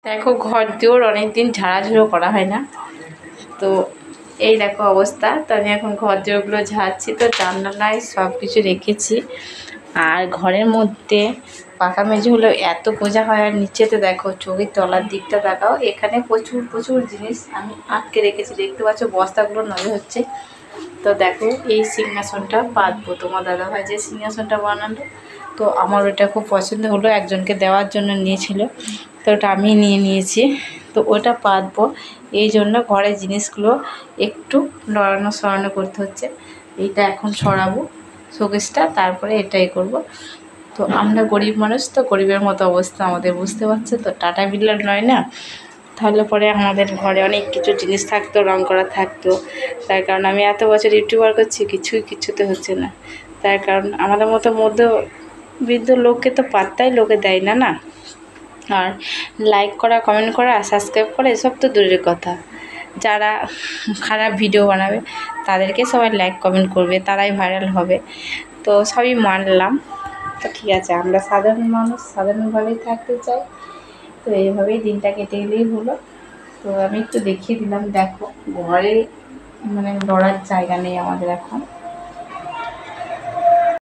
দেখো ঘর দিয়েও অনেকদিন ঝাড়াঝুড়ো করা হয় না, তো এই দেখো অবস্থা। তো আমি এখন ঘর দিয়েগুলো ঝাড়ছি, তো জানালায় সব কিছু রেখেছি। আর ঘরের মধ্যে পাকা মেঝেগুলো এত গোজা হয়, আর নিচেতে দেখো চোখের তলার দিকটা দেখাও, এখানে প্রচুর প্রচুর জিনিস আমি আটকে রেখেছি, দেখতে পাচ্ছ বস্তাগুলো নজর হচ্ছে। তো দেখো এই সিংহাসনটা পাতবো, তোমার দাদাভাই যে সিংহাসনটা বানালো, তো আমার ওটা খুব পছন্দ হলো, একজনকে দেওয়ার জন্য নিয়েছিল, তো ওটা আমি নিয়ে নিয়েছি। তো ওটা পাতবো, এই জন্য ঘরের জিনিসগুলো একটু নড়ানো সরানো করতে হচ্ছে। এইটা এখন সরাবো শোকেসটা, তারপরে এটাই করব। তো আমরা গরিব মানুষ, তো গরিবের মতো অবস্থা আমাদের, বুঝতে পারছো তো, টাটা বিল্ডার নয় না, তাহলে পরে আমাদের ঘরে অনেক কিছু জিনিস থাকতো, রং করা থাকতো। তার কারণ আমি এত বছর ইউটিউবার করছি, কিছুতে হচ্ছে না। তার কারণ আমাদের মতো মধ্যবিত্ত লোককে তো পাত্তাই লোকে দেয় না না। আর লাইক করা, কমেন্ট করা, সাবস্ক্রাইব করা এসব তো দূরের কথা, যারা খারাপ ভিডিও বানাবে তাদেরকে সবাই লাইক কমেন্ট করবে, তারাই ভাইরাল হবে। তো সবই মানলাম, তো ঠিক আছে, আমরা সাধারণ মানুষ, সাধারণভাবেই থাকতে চাই। তো এইভাবেই দিনটা কেটে গেলেই হলো। তো আমি একটু দেখিয়ে দিলাম, দেখো ঘরে মানে লড়ার জায়গা নেই আমাদের এখন।